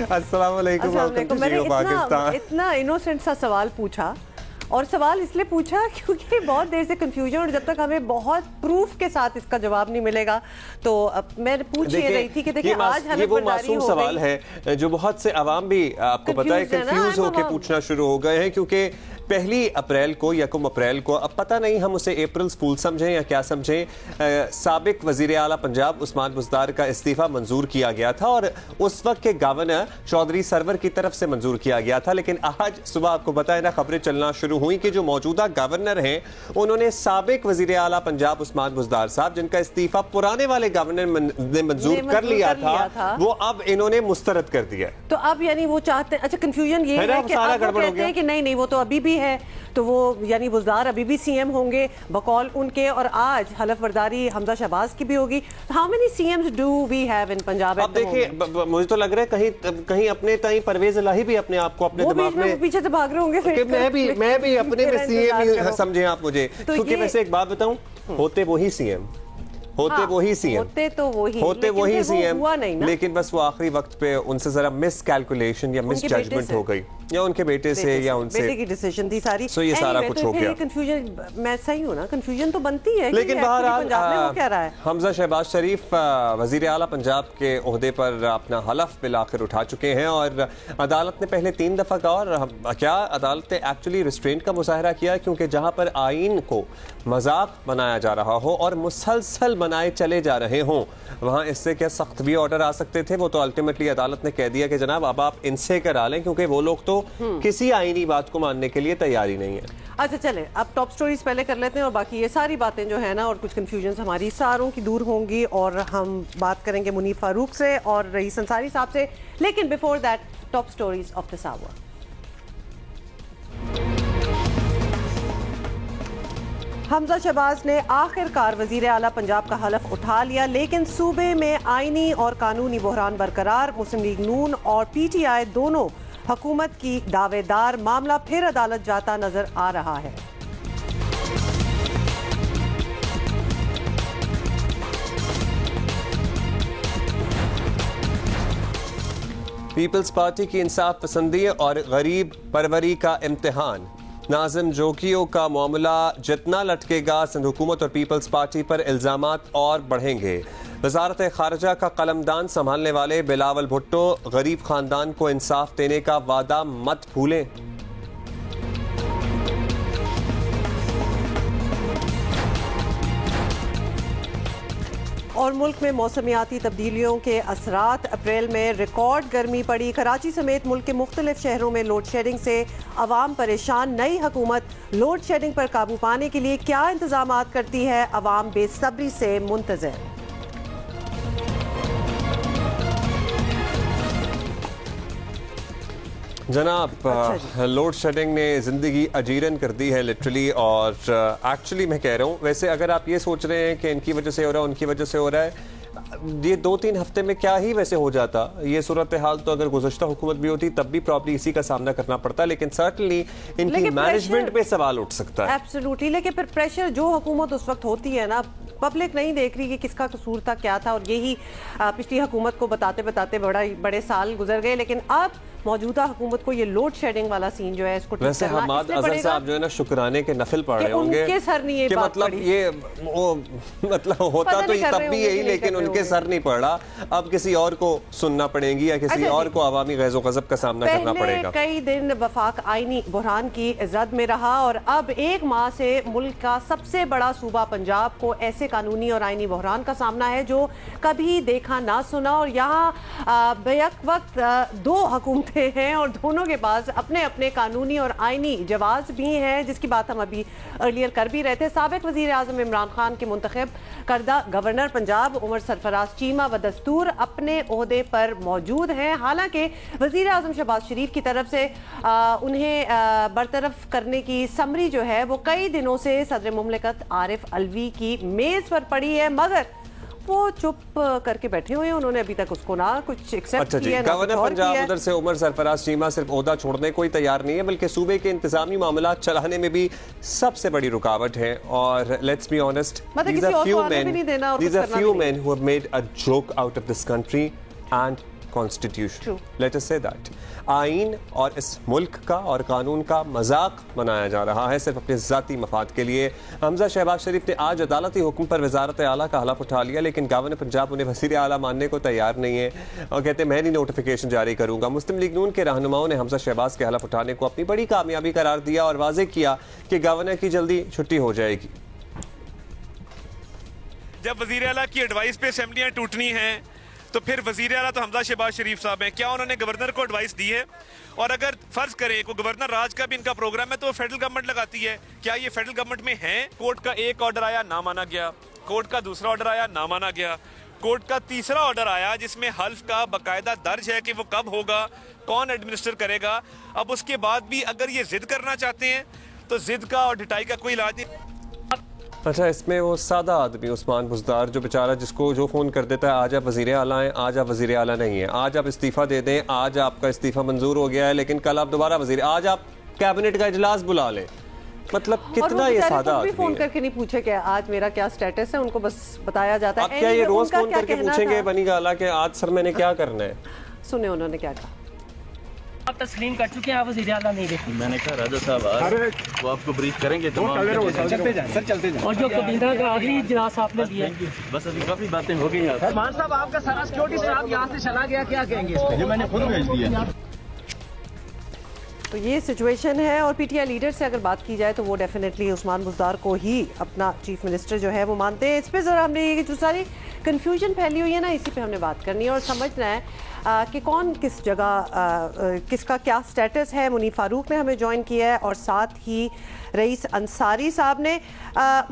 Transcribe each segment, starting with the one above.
अस्सलाम वालेकुम। मैंने इतना इनोसेंट सा सवाल पूछा, और सवाल इसलिए पूछा क्योंकि बहुत देर से कंफ्यूजन, और जब तक हमें बहुत प्रूफ के साथ इसका जवाब नहीं मिलेगा तो मैं पूछ ये रही थी कि देखिए आज ये वो मासूम सवाल है जो बहुत से अवाम भी आपको पता है कंफ्यूज होकर पूछना शुरू हो गए हैं, क्योंकि 1 अप्रैल को, 1 अप्रैल को, अब पता नहीं हम उसे अप्रैल फूल समझें या क्या समझें, साबिक वजीर आला पंजाब उस्मान बुज़दार का इस्तीफा मंजूर किया गया था और उस वक्त के गवर्नर चौधरी सरवर की तरफ से मंजूर किया गया था। लेकिन आज सुबह आपको पता है ना, खबरें चलना शुरू हुई कि जो मौजूदा गवर्नर हैं उन्होंने साबिक वजीर आला पंजाब उस्मान बुज़दार साहब, जिनका इस्तीफा पुराने वाले गवर्नर ने मंजूर कर लिया था, वो अब इन्होंने मुस्तरद कर दिया। तो अब यानी वो चाहते हैं, अच्छा कंफ्यूजन ये है कि अब वो कहते हैं कि नहीं वो तो अभी भी है, तो वो यानी बुज़दार अभी भी सीएम होंगे बकौल उनके, और आज हलफ बर्दारी हमजा शहबाज की भी होगी। How many CMs do we have in Punjab? अब देखिए, मुझे तो लग रहा है कहीं अपने ताई परवेज इलाही भी अपने आप को अपने दिमाग में पीछे से भाग रहे होंगे। मैं भी अपने में सीएम समझे आप मुझे, क्योंकि वैसे एक बात बताऊं, होते वही सीएम, होते वही सीएम, लेकिन बस वो आखिरी वक्त पे उनसे जरा मिस कैलकुलेशन या मिस जजमेंट हो गई, या उनके बेटे से या उनसे बेटे की डिसीजन थी सारी, सो ये सारा कुछ हो गया। कंफ्यूजन, मैं सही हूं ना, कंफ्यूजन तो बनती है, लेकिन बहरहाल हमजा शहबाज शरीफ वजीर आला पंजाब के ओहदे पर अपना हलफ बिल आखिर उठा चुके हैं, और अदालत ने पहले 3 दफा कहा, और क्या अदालत ने एक्चुअली रिस्ट्रेंट का मुजाहरा किया, क्योंकि जहां पर आईन को मजाक बनाया जा रहा हो और मुसलसल बनाए चले जा रहे हों, वहां इससे क्या सख्त भी ऑर्डर आ सकते थे। वो तो अल्टीमेटली अदालत ने कह दिया कि जनाब अब आप इनसे करा लें, क्योंकि वो लोग तो किसी आईनी बात को मानने के लिए तैयार ही नहीं है। अच्छा चले, अब टॉप स्टोरीज पहले कर लेते हैं, और बाकी ये सारी बातें जो है ना, और कुछ कंफ्यूजन हमारी सारों की दूर होंगी, और हम बात करेंगे मुनीफ फारूक से और रईस अंसारी साहब से। लेकिन before that, top stories of this hour. Hamza Shahbaz ने आखिरकार वजीर आला पंजाब का हलफ उठा लिया, लेकिन सूबे में आईनी और कानूनी बहरान बरकरार। मुस्लिम लीग नून और पीटीआई दोनों हुकूमत की दावेदार। मामला फिर अदालत जाता नजर आ रहा है। पीपल्स पार्टी की इंसाफ पसंदी और गरीब परवरी का इम्तिहान। नाज़िम जोगियों का मामला जितना लटकेगा, सिंध हुकूमत और पीपल्स पार्टी पर इल्जामात और बढ़ेंगे। वजारत खारजा का कलमदान संभालने वाले बिलावल भुट्टो, गरीब खानदान को इंसाफ देने का वादा मत भूलें। और मुल्क में मौसमियाती तब्दीलियों के असरात। अप्रैल में रिकॉर्ड गर्मी पड़ी। कराची समेत मुल्क के मुख्तलिफ शहरों में लोड शेडिंग से अवाम परेशान। नई हुकूमत लोड शेडिंग पर काबू पाने के लिए क्या इंतजाम करती है, अवाम बेसब्री से मुंतज़िर। जनाब, लोड शेडिंग ने ज़िंदगी अजीरन कर दी है लिटरली, और एक्चुअली मैं कह रहा हूँ, वैसे अगर आप ये सोच रहे हैं कि इनकी वजह से हो रहा है, उनकी वजह से हो रहा है, ये 2-3 हफ्ते में क्या ही वैसे हो जाता। ये सूरत हाल तो अगर गुज़श्ता हुकूमत भी होती तब भी प्रॉब्लम इसी का सामना करना पड़ता, लेकिन सर्टनली इनकी मैनेजमेंट पे सवाल उठ सकता है। एब्सोल्युटली, लेकिन फिर प्रेशर जो हुकूमत उस वक्त होती है ना, पब्लिक नहीं देख रही कि किसका कसूर था, क्या था, और यही पिछली हुकूमत को बताते बताते बड़े साल गुजर गए। लेकिन अब मौजूदा हुकूमत को ये लोड शेडिंग वाला सीन जो है इसको वैसे हमाद अज़हर साहब जो है ना शुक्राने के नफिल पढ़ रहे होंगे उनके सर नहीं ये कि बात मतलब पड़ी। ये वो मतलब होता तो तब भी यही, लेकिन उनके सर नहीं पड़ रहा, अब किसी और को सुनना पड़ेगी या किसी और को अवामी गैज़ो गज़ब का सामना करना पड़ेगा। कई दिन वफाक आईनी बहरान की जद में रहा, और अब 1 माह से मुल्क का सबसे बड़ा सूबा पंजाब को ऐसे कानूनी और आईनी बहरान का सामना है जो कभी देखा ना सुना। और यहाँ बेक वक्त 2 हुकूमतें हैं और दोनों के पास अपने अपने कानूनी और आईनी जवाब भी हैं, जिसकी बात हम अभी अर्लियर कर भी रहे थे। साबिक वज़ीर आज़म इमरान खान के मुंतखब करदा गवर्नर पंजाब उमर सरफराज चीमा व दस्तूर अपने ओहदे पर मौजूद हैं। हालांकि वज़ीर आज़म शहबाज शरीफ की तरफ से उन्हें बरतरफ करने की समरी जो है वो कई दिनों से सदर मुमलिकत आरिफ अलवी की मेज़ पर पड़ी है, मगर वो चुप करके बैठे हुए हैं। उन्होंने अभी तक उसको ना कुछ एक्सेप्ट किया, ना गवर्नर पंजाब उधर से उमर सरफराज चीमा सिर्फ ओहदा छोड़ने को ही तैयार नहीं है, बल्कि सूबे के इंतजामी मामला चलाने में भी सबसे बड़ी रुकावट है। और let's be honest, these are few men who have made a joke out of this country and constitution, let us say that. आइन और इस मुल्क का और कानून का मजाक बनाया जा रहा है सिर्फ अपने ज़ाती मफाद के लिए। हमजा शहबाज शरीफ ने आज अदालती हुक्म पर वजारत आला का हलफ उठा लिया, लेकिन गवर्नर पंजाब उन्हें वज़ीर आला मानने को तैयार नहीं है और कहते मैं नहीं नोटिफिकेशन जारी करूंगा। मुस्लिम लीग नून के रहनुमाओं ने हमजा शहबाज के हलफ उठाने को अपनी बड़ी कामयाबी करार दिया और वाज़ेह किया कि गवर्नर की जल्दी छुट्टी हो जाएगी। जब वज़ीर आला की एडवाइस पे असेंबलियां टूटनी हैं तो फिर वज़ीर आला तो हमजा शहबाज शरीफ साहब हैं, क्या उन्होंने गवर्नर को एडवाइस दी है? और अगर फर्ज करें को गवर्नर राज का भी इनका प्रोग्राम है तो वो फेडरल गवर्नमेंट लगाती है, क्या ये फेडरल गवर्नमेंट में है? कोर्ट का एक ऑर्डर आया ना माना गया, कोर्ट का दूसरा ऑर्डर आया ना माना गया, कोर्ट का तीसरा ऑर्डर आया जिसमें हल्फ का बाकायदा दर्ज है कि वो कब होगा, कौन एडमिनिस्टर करेगा। अब उसके बाद भी अगर ये जिद करना चाहते हैं तो जिद का और ढिटाई का कोई इलाज नहीं। अच्छा, इसमें वो सादा आदमी उस्मान बुज़दार जो बेचारा जिसको जो फ़ोन कर देता है आज आप वज़ीर आला हैं, आज आप वज़ीर आला नहीं है, आज आप इस्तीफ़ा दे दें, आज आपका इस्तीफ़ा मंजूर हो गया है लेकिन कल आप दोबारा वज़ीर, आज आप कैबिनेट का इजलास बुला लें। मतलब कितना ये सादा आदमी है। फोन करके नहीं पूछे कि आज मेरा क्या स्टेटस है, उनको बस बताया जाता है। क्या ये रोज फोन करके पूछेंगे बनी गाला कि आज सर मैंने क्या करना है? सुने उन्होंने क्या कहा। आप तस्लीम कर चुके हैं, आप वज़ीर आला नहीं देखते। मैंने कहा राजा साहब वो आपको ब्रीफ करेंगे तो चलते जाएं। और जो कबीना का आखिरी इजलास आपने दिया, बस अभी काफी बातें हो गई हैं। मान साहब आपका सारा सिक्योरिटी स्टाफ यहाँ से चला गया, क्या कहेंगे इस पे? ये मैंने खुद भेज दिया। तो ये सिचुएशन है और पीटीआई लीडर से अगर बात की जाए तो वो डेफिनेटली उस्मान बुज़दार को ही अपना चीफ मिनिस्टर जो है वो मानते हैं। इस पे ज़रा हमने ये जो सारी कन्फ्यूजन फैली हुई है ना, इसी पे हमने बात करनी है और समझना है कि कौन किस जगह किसका क्या स्टेटस है। मुनीब फारूक ने हमें ज्वाइन किया है और साथ ही रईस अंसारी साहब ने।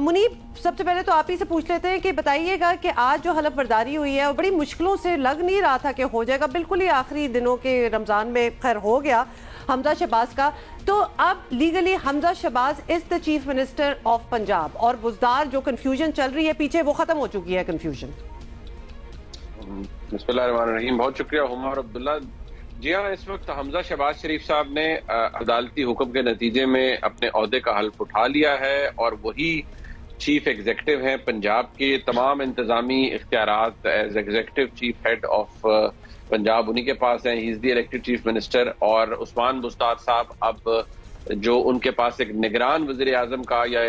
मुनीब, सबसे पहले तो आप ही से पूछ लेते हैं कि बताइएगा कि आज जो हलफ बर्दारी हुई है और बड़ी मुश्किलों से लग नहीं रहा था कि हो जाएगा, बिल्कुल ही आखिरी दिनों के रमज़ान में खैर हो गया हमजा शहबाज का, तो अब legally Hamza Shahbaz is the chief minister of Punjab और बुज़दार जो कंफ्यूजन चल रही है पीछे वो खत्म हो चुकी है कंफ्यूजन। बिस्मिल्लाहिर्रहमानिर्रहीम, बहुत शुक्रिया हुमा और अब्दुल्ला। जी हाँ, इस वक्त हमजा शहबाज शरीफ साहब ने अदालती हुक्म के नतीजे में अपने ओहदे का हल्फ उठा लिया है और वही चीफ एग्जीक्यूटिव हैं। पंजाब के तमाम इंतजामी इख्तियारात as executive chief head of Punjab उन्हीं के पास हैं। He is the elected chief minister और उस्मान बुज़दार साहब अब जो उनके पास एक निगरान वज़ीर आज़म का या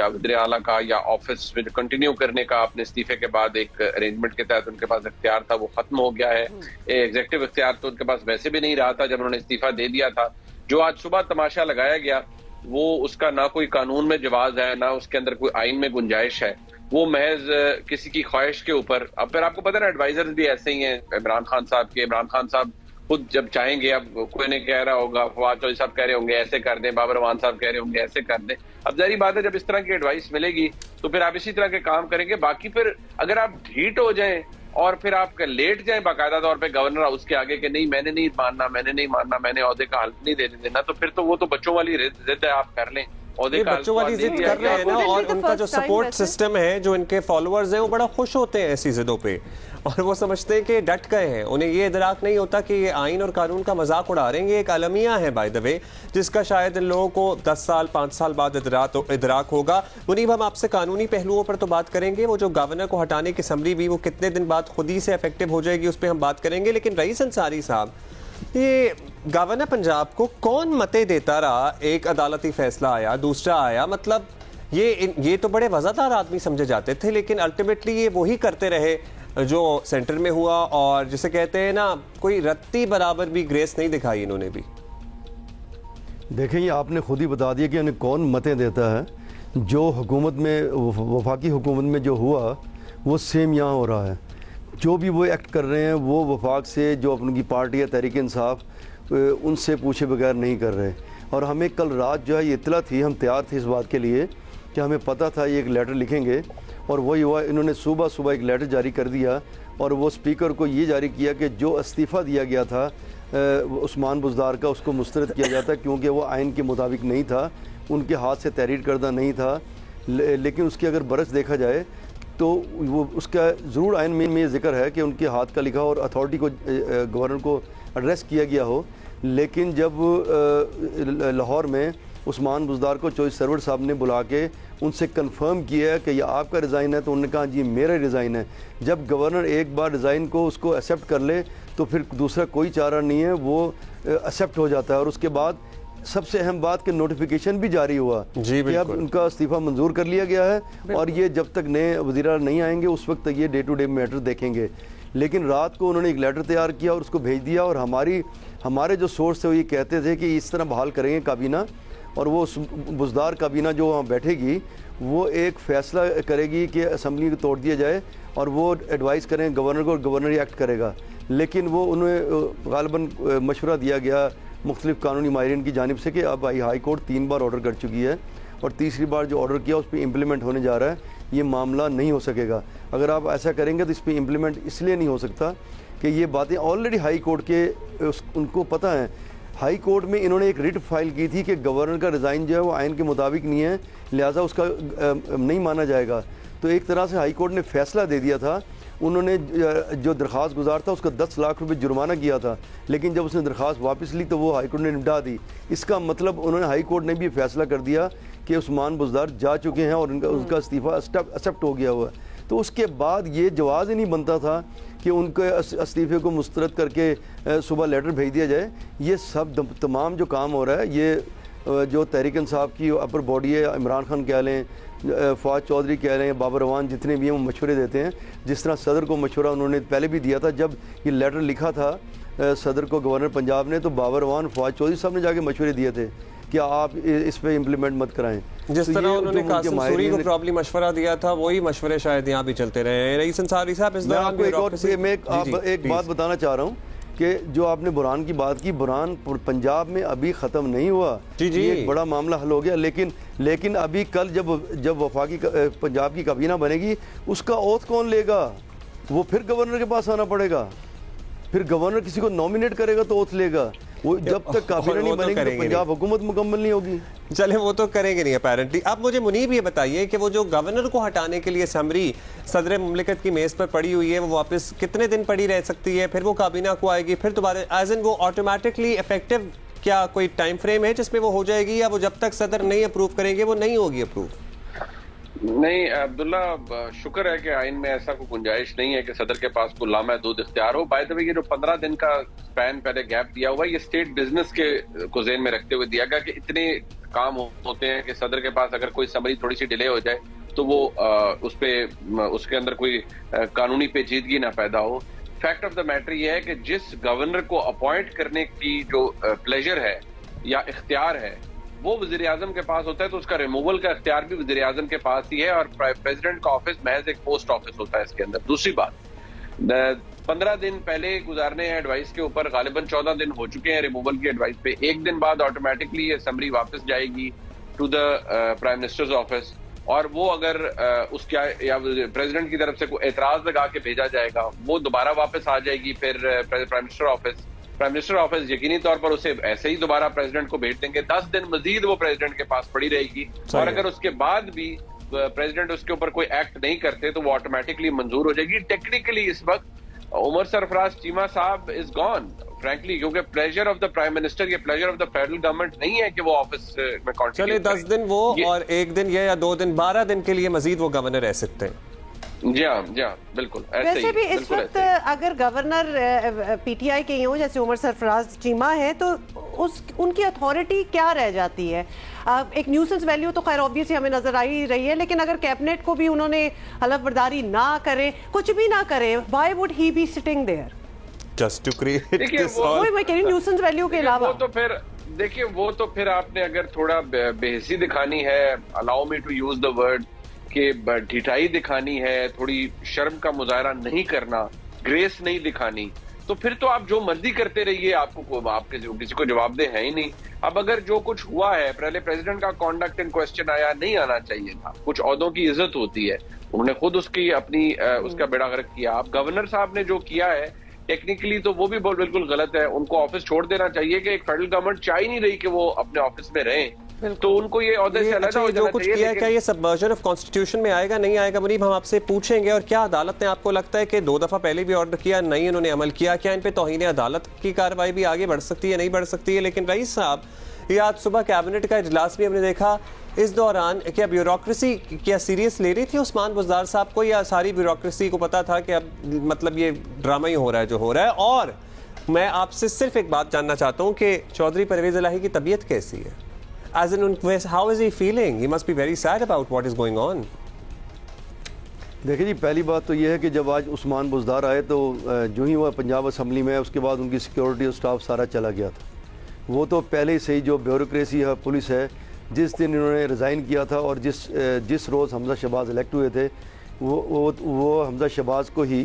वज़ीर आला का या ऑफिस में कंटिन्यू करने का अपने इस्तीफे के बाद एक अरेंजमेंट के तहत उनके पास इख्तियार था, वो खत्म हो गया है। एग्जीक्यूटिव इख्तियार तो उनके पास वैसे भी नहीं रहा था जब उन्होंने इस्तीफा दे दिया था। जो आज सुबह तमाशा लगाया गया वो उसका ना कोई कानून में जवाज है ना उसके अंदर कोई आइन में गुंजाइश है, वो महज किसी की ख्वाहिश के ऊपर। अब फिर आपको पता है ना, एडवाइजर्स भी ऐसे ही हैं इमरान खान साहब के। इमरान खान साहब खुद जब चाहेंगे, अब कोई ने कह रहा होगा, फवाद चौधरी साहब कह रहे होंगे ऐसे कर दें, बाबर रहमान साहब कह रहे होंगे ऐसे कर दें। अब जाहिर बात है जब इस तरह की एडवाइस मिलेगी तो फिर आप इसी तरह के काम करेंगे। बाकी फिर अगर आप ढीठ हो जाएं और फिर आप लेट जाएं बाकायदा तौर पे गवर्नर हाउस के आगे कि नहीं मैंने नहीं मानना, मैंने ओहदे का हल्फ नहीं देने देना, तो फिर तो वो तो बच्चों वाली जिद है, आप कर लें। ये बच्चों वाली जिद कर रहे हैं ना, और उनका जो सपोर्ट सिस्टम है, जो इनके फॉलोअर्स हैं, वो बड़ा खुश होते हैं ऐसी जिदों पे और वो समझते हैं कि डट गए हैं। उन्हें ये इदराक नहीं होता कि ये आइन और कानून का मजाक उड़ा रहे हैं। ये एक अलमिया है बाय द वे, जिसका शायद इन लोगों को 10 साल 5 साल बाद इदराक होगा। मुनीब, हम आपसे कानूनी पहलुओं पर तो बात करेंगे, वो जो गवर्नर को हटाने की असम्बली भी वो कितने दिन बाद खुद ही से इफेक्टिव हो जाएगी उस पर हम बात करेंगे। लेकिन रईस अंसारी साहब, ये गवर्नर पंजाब को कौन मते देता रहा? एक अदालती फैसला आया, दूसरा आया, मतलब ये तो बड़े वज़ादार आदमी समझे जाते थे, लेकिन अल्टीमेटली ये वही करते रहे जो सेंटर में हुआ और जिसे कहते हैं ना, कोई रत्ती बराबर भी ग्रेस नहीं दिखाई इन्होंने भी। देखें, ये आपने खुद ही बता दिया कि उन्हें कौन मतें देता है। जो हुकूमत में, वफाकी हुकूमत में जो हुआ वो सेम यहाँ हो रहा है। जो भी वो एक्ट कर रहे हैं वो वफाक से, जो उनकी पार्टी है तहरीक इंसाफ, उनसे पूछे बगैर नहीं कर रहे। और हमें कल रात जो है ये इत्तला थी, हम तैयार थे इस बात के लिए कि हमें पता था ये एक लेटर लिखेंगे, और वही हुआ। इन्होंने सुबह एक लेटर जारी कर दिया और वो स्पीकर को ये जारी किया कि जो इस्तीफ़ा दिया गया था उस्मान बुज़दार का, उसको मुस्तरद किया जाता क्योंकि वो आइन के मुताबिक नहीं था, उनके हाथ से तहरीर करदा नहीं था। लेकिन उसकी अगर बरस देखा जाए तो वो उसका ज़रूर आइन में ये जिक्र है कि उनके हाथ का लिखा और अथॉरिटी को, गवर्नर को एड्रेस किया गया हो। लेकिन जब लाहौर में उस्मान बुज़दार को चौधरी सरवर साहब ने बुला के उनसे कंफर्म किया है कि ये आपका रिज़ाइन है, तो उन्होंने कहा जी मेरा रिज़ाइन है। जब गवर्नर एक बार रिज़ाइन को उसको एक्सेप्ट कर ले तो फिर दूसरा कोई चारा नहीं है, वो एक्सेप्ट हो जाता है। और उसके बाद सबसे अहम बात कि नोटिफिकेशन भी जारी हुआ कि अब उनका इस्तीफ़ा मंजूर कर लिया गया है और ये जब तक नए वज़ीर नहीं आएंगे उस वक्त तक ये डे टू डे मैटर देखेंगे। लेकिन रात को उन्होंने एक लेटर तैयार किया और उसको भेज दिया, और हमारे जो सोर्स थे वो ये कहते थे कि इस तरह बहाल करेंगे काबीना, और वो बुज़दार काबीना जो वहाँ बैठेगी वो एक फ़ैसला करेगी कि असम्बली को तोड़ दिया जाए, और वो एडवाइस करें गवर्नर को और गवर्नर ही एक्ट करेगा। लेकिन वो उन्हें गालिबन मशवरा दिया गया मुख्तलिफ कानूनी माहिरीन की जानिब से कि अब हाई कोर्ट 3 बार ऑर्डर कर चुकी है और तीसरी बार जो ऑर्डर किया उस पर इम्प्लीमेंट होने जा रहा है, ये मामला नहीं हो सकेगा। अगर आप ऐसा करेंगे तो इस पर इम्प्लीमेंट इसलिए नहीं हो सकता कि ये बातें ऑलरेडी हाई कोर्ट के उनको पता है। हाई कोर्ट में इन्होंने एक रिट फाइल की थी कि गवर्नर का रिज़ाइन जो है वो आइन के मुताबिक नहीं है, लिहाजा उसका नहीं माना जाएगा। तो एक तरह से हाई कोर्ट ने फैसला दे दिया था। उन्होंने जो दरख्वास्त गुजार था उसका 10 लाख रुपए जुर्माना किया था, लेकिन जब उसने दरख्वास्त वापस ली तो वो हाई कोर्ट ने निपटा दी। इसका मतलब उन्होंने हाई कोर्ट ने भी फैसला कर दिया कि उस्मान बुज़दार जा चुके हैं और उनका इस्तीफ़ा एक्सेप्ट हो गया हुआ है। तो उसके बाद ये जवाज़ ही नहीं बनता था कि उनके इस्तीफ़े को मुस्तरद करके सुबह लेटर भेज दिया जाए। ये सब तमाम जो काम हो रहा है, ये जो तहरीक इंसाफ की अपर बॉडी है, इमरान खान कह लें, फवाद चौधरी कह लें, बाबर अवान जितने भी हैं वो मशवरे देते हैं। जिस तरह सदर को मशवरा उन्होंने पहले भी दिया था, जब ये लेटर लिखा था सदर को गवर्नर पंजाब ने, तो बाबर अवान फवाद चौधरी साहब ने जाके मशवरे दिए थे कि आप इस पे इम्प्लीमेंट मत कराएं। जिस तरह उन्होंने कासिम सूरी को प्रॉब्लम मशवरा दिया था, वही मशवरे शायद यहाँ भी चलते रहे। रईस अंसारी साहब, इस दौरान आपको एक बात बताना चाह रहा हूँ कि जो आपने बुरहान की बात की, बुरहान पंजाब में अभी ख़त्म नहीं हुआ। ये एक बड़ा मामला हल हो गया, लेकिन अभी कल जब वफाकी पंजाब की काबीना बनेगी उसका ओथ कौन लेगा? वो फिर गवर्नर के पास आना पड़ेगा, फिर गवर्नर किसी को नॉमिनेट करेगा तो ओथ लेगा। वो जब तक काबीना नहीं बनेगी तो पंजाब हुकूमत मुकम्मल नहीं होगी। चले, वो तो करेंगे नहीं अपेरेंटली। अब मुझे मुनीब ये बताइए कि वो जो गवर्नर को हटाने के लिए समरी सदर मुमलिकत की मेज़ पर पड़ी हुई है, वो वापस कितने दिन पड़ी रह सकती है? फिर वो काबीना को आएगी, फिर दोबारा एज एन वो ऑटोमेटिकली इफेक्टिव, क्या कोई टाइम फ्रेम है जिसमें वो हो जाएगी, या वो जब तक सदर नहीं अप्रूव करेंगे वो नहीं होगी अप्रूव? नहीं अब्दुल्ला, शुक्र है कि आइन में ऐसा कोई गुंजाइश नहीं है कि सदर के पास कोई लामहदूद इख्तियार हो। बाय द वे, ये जो 15 दिन का स्पैन पहले गैप दिया हुआ है, ये स्टेट बिजनेस को ज़हन में रखते हुए दिया गया कि इतने काम होते हैं कि सदर के पास अगर कोई समरी थोड़ी सी डिले हो जाए तो वो उसके अंदर कोई कानूनी पेचीदगी ना पैदा हो। फैक्ट ऑफ द मैटर ये है कि जिस गवर्नर को अपॉइंट करने की जो प्लेजर है या इख्तियार है वो वज़ीर आज़म के पास होता है, तो उसका रिमूवल का इख्तियार भी वज़ीर आज़म के पास ही है, और प्रेसिडेंट का ऑफिस महज एक पोस्ट ऑफिस होता है इसके अंदर। दूसरी बात, 15 दिन पहले गुजारने हैं एडवाइस के ऊपर, गालिबन 14 दिन हो चुके हैं रिमूवल की एडवाइस पे। एक दिन बाद ऑटोमेटिकली ये समरी वापस जाएगी to the prime minister's office, और वो अगर उसका या प्रेसिडेंट की तरफ से कोई एतराज लगा के भेजा जाएगा, वो दोबारा वापस आ जाएगी फिर प्राइम मिनिस्टर ऑफिस यकीनी तौर पर उसे ऐसे ही दोबारा प्रेसिडेंट को भेज देंगे। 10 दिन मजीद वो प्रेसिडेंट के पास पड़ी रहेगी, और अगर उसके बाद भी प्रेसिडेंट उसके ऊपर कोई एक्ट नहीं करते तो वो ऑटोमेटिकली मंजूर हो जाएगी। टेक्निकली इस वक्त Umar Sarfraz Cheema sahab is gone frankly, क्योंकि pleasure of the prime minister, ये pleasure of the federal government नहीं है कि वो ऑफिस में कंटिन्यू। चलिए 10 दिन वो और 1 दिन या 2 दिन, 12 दिन के लिए मजीद वो गवर्नर रह सकते हैं। जी हाँ, बिल्कुल। वैसे भी इस वक्त अगर गवर्नर पीटीआई के हों जैसे उमर सरफराज चीमा है, तो उनकी अथॉरिटी क्या रह जाती है? एक न्यूसेंस वैल्यू तो खैर ऑब्वियसली हमें नजर आ ही रही है, लेकिन अगर कैबिनेट को भी उन्होंने हलफ बर्दारी ना करे, कुछ भी ना करे, why would he be sitting there just to create this all? मैं कह रही हूं न्यूसेंस वैल्यू के अलावा वो तो फिर आपने अगर थोड़ा बेहसी दिखानी है, allow me to use the word, कि ढिठाई दिखानी है, थोड़ी शर्म का मुजाहरा नहीं करना, ग्रेस नहीं दिखानी, तो फिर तो आप जो मर्जी करते रहिए, आपके किसी को जवाबदेह है ही नहीं। अब अगर जो कुछ हुआ है, पहले प्रेसिडेंट का कॉन्डक्ट इन क्वेश्चन आया, नहीं आना चाहिए था। कुछ ओहदों की इज्जत होती है, उन्होंने खुद उसका बेड़ा गर्क किया। अब गवर्नर साहब ने जो किया है टेक्निकली तो वो भी बिल्कुल गलत है, उनको ऑफिस छोड़ देना चाहिए। कि एक फेडरल गवर्नमेंट चाह ही नहीं रही कि वो अपने ऑफिस में रहें, तो उनको ये ओहदे से अलग हो जो कुछ किया है, क्या ये सबवर्जन ऑफ कॉन्स्टिट्यूशन में आएगा, नहीं आएगा? मुनीब, हम आपसे पूछेंगे। और क्या अदालत ने, आपको लगता है कि 2 दफा पहले भी ऑर्डर किया, नहीं इन्होंने अमल किया, क्या इन पे तौहीन अदालत की कार्रवाई भी आगे बढ़ सकती है, नहीं बढ़ सकती है? लेकिन रईस साहब, ये आज सुबह कैबिनेट का इजलास भी हमने देखा, इस दौरान क्या ब्यूरोक्रेसी क्या सीरियस ले रही थी उस्मान बुज़दार साहब को, या सारी ब्यूरोक्रेसी को पता था कि अब मतलब ये ड्रामा ही हो रहा है जो हो रहा है? और मैं आपसे सिर्फ एक बात जानना चाहता हूँ कि चौधरी परवेज़ इलाही की तबीयत कैसी है? As in, how is he feeling? He must be very sad about what is going on. देखिए जी, पहली बात तो ये है कि जब आज उस्मान बुज़दार आए तो जो ही हुआ पंजाब असम्बली में, उसके बाद उनकी सिक्योरिटी और स्टाफ सारा चला गया था। वो तो पहले से ही जो ब्यूरोक्रेसी है, पुलिस है, जिस दिन इन्होंने रिज़ाइन किया था और जिस रोज़ हमजा शहबाज इलेक्ट हुए थे वो हमजा शहबाज को ही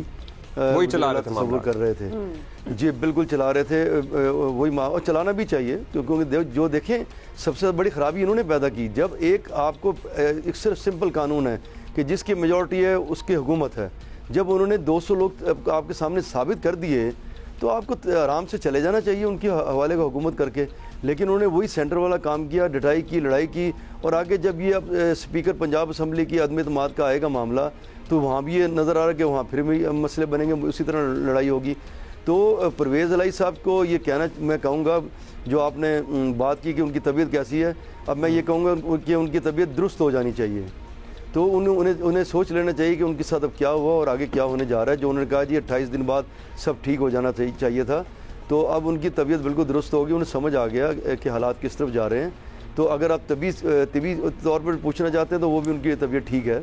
वही चला रहे थे, तस्वुर कर रहे थे जी, बिल्कुल चला रहे थे वही और चलाना भी चाहिए, क्योंकि जो देखें सबसे बड़ी ख़राबी इन्होंने पैदा की। जब एक आपको एक सिर्फ सिंपल कानून है कि जिसकी मेजॉरिटी है उसकी हुकूमत है, जब उन्होंने 200 लोग आपके सामने साबित कर दिए तो आपको आराम से चले जाना चाहिए उनके हवाले का हुकूमत करके। लेकिन उन्होंने वही सेंटर वाला काम किया, डटाई की, लड़ाई की, और आगे जब ये अब स्पीकर पंजाब असम्बली की अदम एतमाद का आएगा मामला तो वहाँ भी ये नज़र आ रहा है कि वहाँ फिर भी मसले बनेंगे, उसी तरह लड़ाई होगी। तो परवेज़ इलाही साहब को ये कहना मैं कहूँगा, जो आपने बात की कि उनकी तबीयत कैसी है, अब मैं ये कहूँगा कि उनकी तबीयत दुरुस्त हो जानी चाहिए। तो उन्हें सोच लेना चाहिए कि उनके साथ अब क्या हुआ और आगे क्या होने जा रहा है। जो उन्होंने कहा जी 28 दिन बाद सब ठीक हो जाना चाहिए था, तो अब उनकी तबीयत बिल्कुल दुरुस्त होगी, उन्हें समझ आ गया कि हालात किस तरफ जा रहे हैं। तो अगर आप तबी तौर पर पूछना चाहते हैं तो वो भी उनकी तबीयत ठीक है।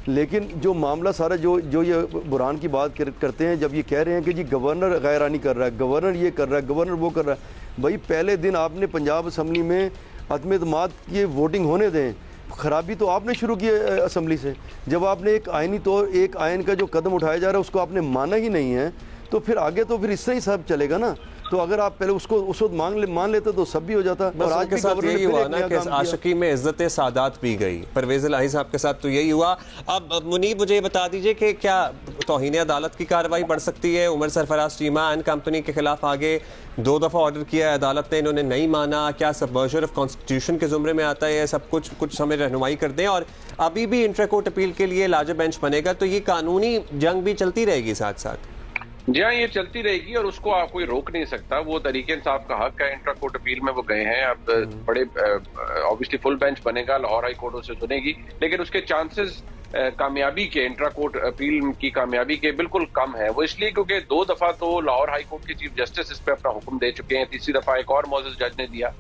लेकिन जो मामला सारा जो ये बुरहान की बात करते हैं, जब ये कह रहे हैं कि जी गवर्नर गैरानी कर रहा है, गवर्नर ये कर रहा है, गवर्नर वो कर रहा है, भाई पहले दिन आपने पंजाब असम्बली में अदम एतमाद की वोटिंग होने दें, खराबी तो आपने शुरू की असम्बली से। जब आपने एक आयन का जो कदम उठाया जा रहा है उसको आपने माना ही नहीं है, तो फिर आगे तो फिर इससे ही सब चलेगा ना। तो अगर आप पहले उसको उस वक्त मान लेते तो सब भी हो जाता। और आज के साथ यही हुआ ना कि आशिकी में इज्जत सादात पी गई परवेज़ इलाही साहब के साथ, तो यही हुआ। अब मुनीब मुझे बता दीजिए कि क्या तौहीन अदालत की कार्रवाई बढ़ सकती है? उमर सरफराज चीमा एंड कंपनी के खिलाफ आगे 2 दफ़ा ऑर्डर किया है अदालत ने, इन्होंने नहीं माना। क्या सबवर्जन ऑफ कॉन्स्टिट्यूशन के जुमरे में आता है? सब कुछ हमें रहनुमाई कर दें। और अभी भी इंट्रा कोर्ट अपील के लिए लार्जर बेंच बनेगा, तो ये कानूनी जंग भी चलती रहेगी साथ साथ। जी हाँ, ये चलती रहेगी और उसको आप कोई रोक नहीं सकता। वो तरीके इंसाफ का हक है, इंट्रा कोर्ट अपील में वो गए हैं। अब बड़े ऑब्वियसली फुल बेंच बनेगा, लाहौर हाई कोर्ट उसे सुनेगी, लेकिन उसके चांसेस कामयाबी के, इंट्रा कोर्ट अपील की कामयाबी के बिल्कुल कम है। वो इसलिए क्योंकि 2 दफा तो लाहौर हाई कोर्ट के चीफ जस्टिस इस पे अपना हुक्म दे चुके हैं, तीसरी दफा एक और मौजूद जज ने दिया।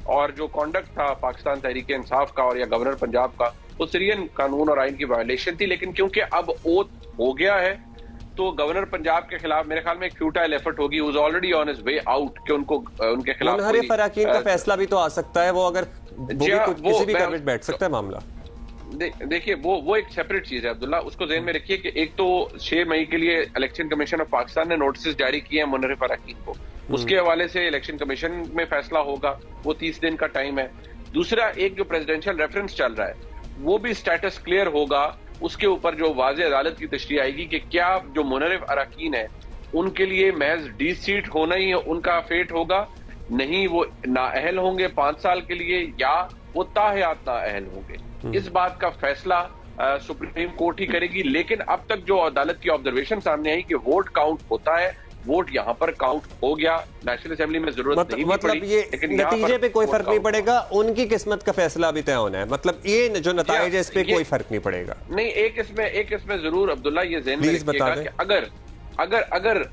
और जो कॉन्डक्ट था पाकिस्तान तहरीक इंसाफ का और या गवर्नर पंजाब का, वो सीरियन कानून और आइन की वायलेशन थी। लेकिन क्योंकि अब ओथ हो गया है तो गवर्नर पंजाब के खिलाफ मेरे ख्याल में एक फ्यूटाइल एफर्ट होगी। He was already on his way out कि उनको उनके खिलाफ मुनहरिफ अराकीन का फैसला भी तो आ सकता है। वो अगर किसी भी कैबिनेट बैठ सकता है मामला। देखिए वो एक सेपरेट चीज है अब्दुल्ला, उसको ज़हन में रखिए कि एक तो 6 मई के लिए इलेक्शन कमीशन ऑफ पाकिस्तान ने नोटिस जारी किए हैं मुनहरिफ अराकीन को, उसके हवाले से इलेक्शन कमीशन में फैसला होगा, वो 30 दिन का टाइम है। दूसरा, एक जो प्रेसिडेंशियल रेफरेंस चल रहा है वो भी स्टेटस क्लियर होगा, उसके ऊपर जो वाज़े अदालत की तशरीह आएगी कि क्या जो मुनहरिफ अराकीन है उनके लिए महज डी सीट होना ही उनका फेट होगा, नहीं वो नाअहल होंगे 5 साल के लिए, या वो ताहयात नाअहल होंगे। इस बात का फैसला सुप्रीम कोर्ट ही करेगी। लेकिन अब तक जो अदालत की ऑब्जर्वेशन सामने आई कि वोट काउंट होता है, वोट यहाँ पर काउंट हो गया, नेशनल असेंबली में जरूरत नहीं मतलब ये नतीजे पे कोई फर्क नहीं पड़ेगा, उनकी किस्मत का फैसला भी तय होना है। मतलब ये जो नतीजे है इस पे कोई फर्क नहीं पड़ेगा। नहीं, एक इसमें जरूर अब्दुल्ला ये ज़हन में रखिएगा कि अगर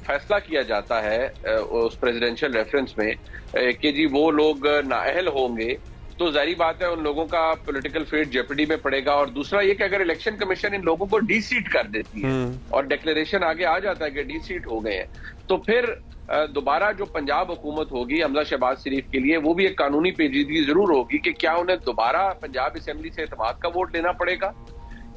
फैसला किया जाता है उस प्रेसिडेंशियल रेफरेंस में कि जी वो लोग नाअहल होंगे, तो जारी बात है उन लोगों का पॉलिटिकल फेट जेपडी में पड़ेगा। और दूसरा ये कि अगर इलेक्शन कमीशन इन लोगों को डी सीट कर देती है और डिक्लेरेशन आगे आ जाता है कि डी सीट हो गए हैं, तो फिर दोबारा जो पंजाब हुकूमत होगी हमजा शहबाज शरीफ के लिए, वो भी एक कानूनी पेचीदगी जरूर होगी कि क्या उन्हें दोबारा पंजाब असेंबली से एतमाद का वोट लेना पड़ेगा,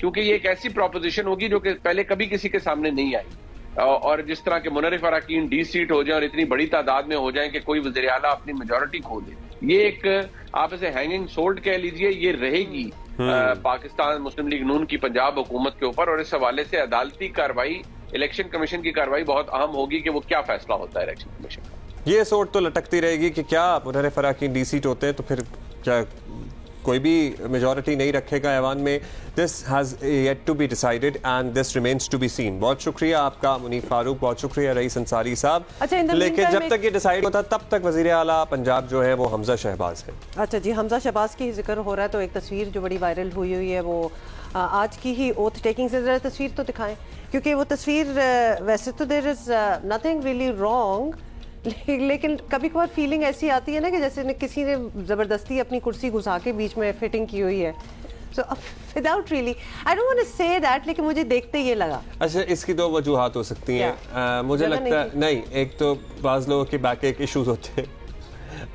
क्योंकि ये एक ऐसी प्रोपोजिशन होगी जो कि पहले कभी किसी के सामने नहीं आई। और जिस तरह के मुनहरिफ अराकीन डी सीट हो जाए और इतनी बड़ी तादाद में हो जाए कि कोई वज़ीर आला अपनी मेजॉरिटी खो दे, ये एक आप इसे हैंगिंग सोल्ड कह लीजिए, ये रहेगी पाकिस्तान मुस्लिम लीग नून की पंजाब हुकूमत के ऊपर। और इस हवाले से अदालती कार्रवाई, इलेक्शन कमीशन की कार्रवाई बहुत अहम होगी कि वो क्या फैसला होता है इलेक्शन कमीशन का। ये सोच तो लटकती रहेगी कि क्या मुनहरिफ अराकीन डी सीट होते हैं तो फिर क्या कोई भी मेजॉरिटी नहीं रखेगा ऐवान में, this has yet to be decided and this remains to be seen. बहुत शुक्रिया आपका मुनीफ फारूक, बहुत शुक्रिया रईस अंसारी साहब। अच्छा, लेकिन जब तक ये डिसाइड होता तब तक वजीर आला पंजाब जो है वो हमजा शहबाज है। अच्छा जी, हमजा शहबाज की जिक्र हो रहा है तो एक तस्वीर जो बड़ी वायरल हुई है वो आज की ही ओथ टेकिंग से, जरा तस्वीर तो दिखाएं, क्योंकि वो तस्वीर वैसे तो there is nothing really wrong, लेकिन कभी कभार फीलिंग ऐसी आती है ना कि जैसे किसी ने ज़बरदस्ती अपनी कुर्सी घुसा के बीच में फिटिंग की हुई है। So, without really, I don't want to say that, लेकिन मुझे देखते ये लगा। अच्छा, इसकी दो वजूहात हो सकती हैं। मुझे लगता है नहीं, एक तो बाज़ लोगों के बैक एक इश्यूज होते हैं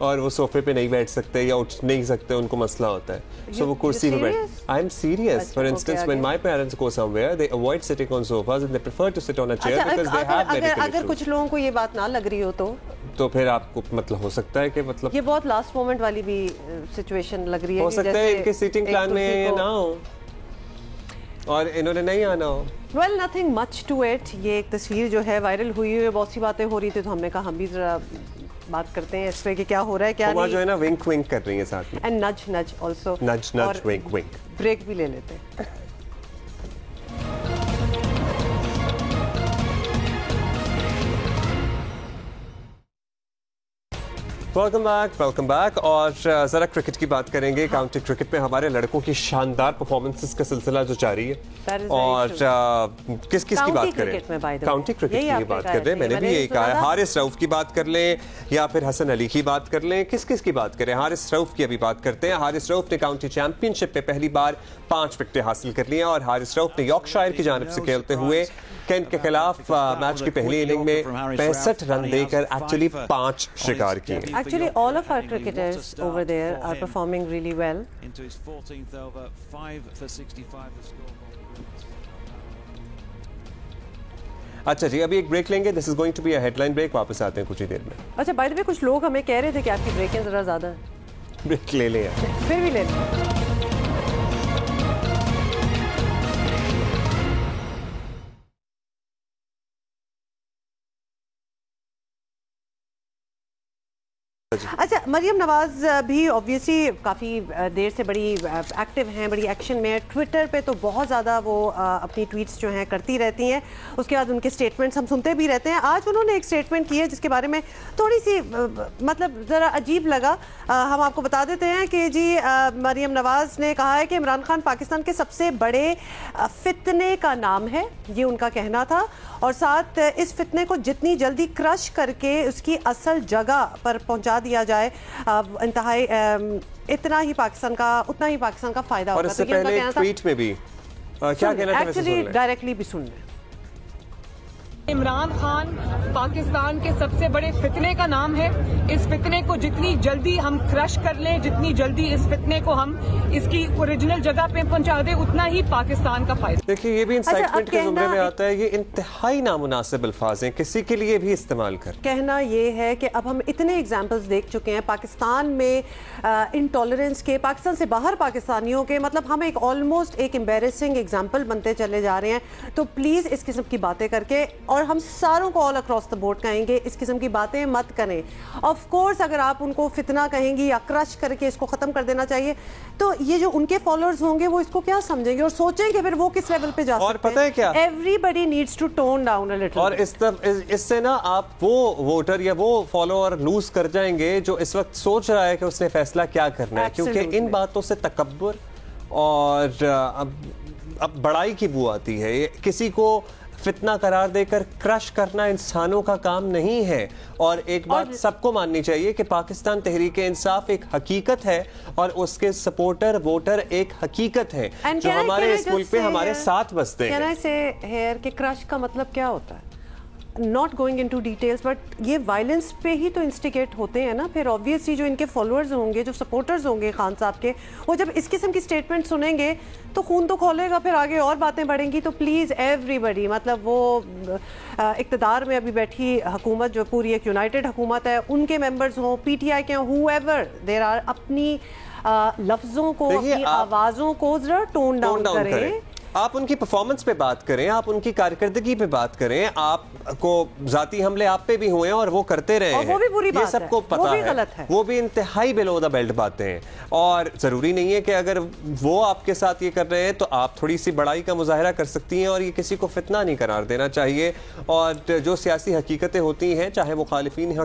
और वो सोफे पे नहीं बैठ सकते या उठ नहीं सकते, उनको मसला होता है, सो वो कुर्सी पे बैठ। I am serious. For instance when my parents go somewhere they avoid sitting on sofas and they prefer to sit on a chair because they have medical issues. अगर कुछ लोगों को ये बात ना लग रही हो तो फिर आपको मतलब हो सकता है कि मतलब ये बहुत लास्ट मोमेंट वाली भी सिचुएशन लग रही है, हो सकता है इनके सीटिंग प्लान में ये ना हो और इन्होंने नहीं आना हो। Well nothing much to it. ये एक तस्वीर जो है वायरल हुई है, बहुत सी बातें हो रही थी, तो हमने कहा हम भी जरा बात करते हैं इस पे कि क्या हो रहा है क्या नहीं। जो है ना विंक विंक कर रही है साथ में, एंड नज नज आल्सो, नज नज विंक विंक। ब्रेक भी ले लेते हैं। Welcome back. और ज़रा क्रिकेट की बात करेंगे। काउंटी क्रिकेट में हमारे लड़कों की शानदार परफॉर्मेंसेस का सिलसिला जो जारी है, और किस किस की बात करें? काउंटी क्रिकेट की बात कर रहे हैं। मैंने भी यही कहा है, हारिस रऊफ की बात कर लें या फिर हसन अली की बात कर लें, किस किस की बात करें? हारिस रऊफ की अभी बात करते हैं। हारिस रऊफ ने काउंटी चैंपियनशिप में पहली बार 5 विकेटें हासिल कर ली हैं और हारिस रऊफ ने यॉर्कशायर की जानिब से खेलते हुए कैंट के खिलाफ मैच की पहली इनिंग में 65 रन देकर एक्चुअली 5 शिकार किए। Actually, all of our cricketers over there are performing really well. Into his 14th over, 5 for 65 the score. अच्छा जी, अभी एक ब्रेक लेंगे। This is going to be a headline break. वापस आते हैं कुछ ही देर में। अच्छा, बाय द वे कुछ लोग हमें कह रहे थे कि आपकी ब्रेकें जरा ज्यादा हैं। ब्रेक ले लें, फिर भी ले लें। अच्छा, मरियम नवाज भी ऑब्वियसली काफ़ी देर से बड़ी एक्टिव हैं, बड़ी एक्शन में है। ट्विटर पे तो बहुत ज़्यादा वो अपनी ट्वीट्स जो हैं करती रहती हैं, उसके बाद उनके स्टेटमेंट्स हम सुनते भी रहते हैं। आज उन्होंने एक स्टेटमेंट की है जिसके बारे में थोड़ी सी मतलब ज़रा अजीब लगा। हम आपको बता देते हैं कि जी मरियम नवाज ने कहा है कि इमरान खान पाकिस्तान के सबसे बड़े फितने का नाम है, ये उनका कहना था, और साथ इस फितने को जितनी जल्दी क्रश करके उसकी असल जगह पर पहुंचा दिया जाए, इंतहाई इतना ही पाकिस्तान का, उतना ही पाकिस्तान का फायदा होगा। और इससे पहले ट्वीट में भी क्या कहना था, एक्चुअली डायरेक्टली भी सुन लें। इमरान खान पाकिस्तान के सबसे बड़े फितने का नाम है। इस फितने को जितनी जल्दी हम क्रश कर लें, जितनी जल्दी इस फितने को हम इसकी ओरिजिनल जगह पे पहुंचा दें, उतना ही पाकिस्तान का फायदा। देखिए, ये भी इंसाइटमेंट के जुमरे में आता है। ये इंतहाई नामुनासिब अल्फाज हैं, किसी के लिए भी इस्तेमाल कर। कहना ये है कि अब हम इतने एग्जाम्पल्स देख चुके हैं पाकिस्तान में इंटॉलरेंस के, पाकिस्तान से बाहर पाकिस्तानियों के, मतलब हम एक ऑलमोस्ट एक एम्बेरसिंग एग्जाम्पल बनते चले जा रहे हैं। तो प्लीज़ इस किस्म की बातें करके, और हम सारों को ऑल अक्रॉस द बोर्ड कहेंगे, इस किस्म की बातें मत करें। ऑफ कोर्स अगर आप उनको फितना कहेंगी या क्रश करके इसको खत्म कर देना चाहिए, तो ये जो उनके फॉलोअर्स होंगे वो इसको क्या समझेंगे और सोचेंगे फिर वो किस लेवल पे जा सकते हैं। और पता है क्या, everybody needs to tone down a little. और इससे ना आप वो वोटर या वो फॉलोअर लूज कर जाएंगे जो इस वक्त सोच रहा है कि उसने फैसला क्या करना है, क्योंकि इन बातों से तकब्बुर और अब बड़ाई की बू आती है। किसी को फितना करार देकर क्रश करना इंसानों का काम नहीं है। और एक बात सबको माननी चाहिए कि पाकिस्तान तहरीक इंसाफ एक हकीकत है और उसके सपोर्टर वोटर एक हकीकत है जो हमारे इस मुल्क पे हमारे साथ बसते हैं। Can I say here कि क्रश का मतलब क्या होता है? Not going into details, but ये वायलेंस पे ही तो इंस्टिगेट होते हैं ना। फिर ऑब्वियसली जो इनके फॉलोअर्स होंगे, जो सपोर्टर्स होंगे खान साहब के, वो जब इस किस्म की स्टेटमेंट सुनेंगे तो खून तो खोलेगा, फिर आगे और बातें बढ़ेंगी। तो प्लीज़ एवरीबडी, मतलब वो इक़्तिदार में अभी बैठी हुकूमत जो पूरी एक यूनाइटेड हुकूमत है, उनके मेंबर्स हों, PTI के हों, हूएवर देयर आर, अपनी लफ्ज़ों को, अपनी आवाज़ों को जरा टोन डाउन करें। आप उनकी परफॉर्मेंस पे बात करें, आप उनकी कारकर्दगी पे बात करें, आप को जाती हमले आप पे भी हुए हैं और वो करते रहे हैं, वो भी बुरी बात ये सबको है, पता वो भी है, गलत है, वो भी इंतहाई बिलो द बेल्ट बातें हैं। और जरूरी नहीं है कि अगर वो आपके साथ ये कर रहे हैं तो आप थोड़ी सी बड़ाई का मुजाहरा कर सकती हैं, और ये किसी को फितना नहीं करार देना चाहिए। और जो सियासी हकीकतें होती हैं, चाहे मुखालिफिन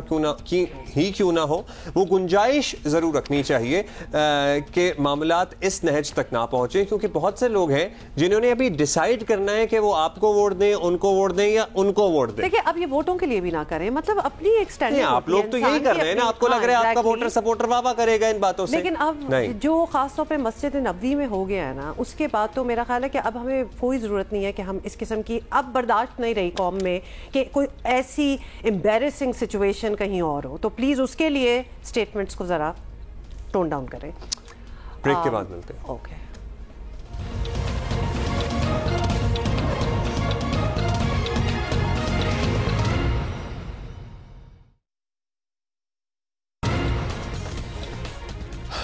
क्यों ना हो, वो गुंजाइश जरूर रखनी चाहिए कि मामलात इस नहज तक ना पहुंचे, क्योंकि बहुत से लोग हैं जिन्होंने अभी डिसाइड करना है कि वो आपको वोट दें, उनको वोट दें या उनको वोट दें। देखिए अब ये वोटों के लिए भी ना करें, मतलब अपनी एक स्टैंडिंग, आप लोग तो यही कर रहे हैं ना, आपको लग रहा है आपका वोटर सपोर्टर वाह करेगा इन बातों से, लेकिन अब जो खासतौर पे मस्जिद नबवी में हो गया है ना, उसके बाद तो मेरा ख्याल है कि अब हमें कोई जरूरत नहीं है कि हम इस किस्म की, अब बर्दाश्त नहीं रही कौम में कि कोई ऐसी एम्बैरेसिंग सिचुएशन कहीं और हो, तो प्लीज उसके लिए स्टेटमेंट्स को जरा टोन डाउन करें। ब्रेक के बाद मिलते हैं। ओके।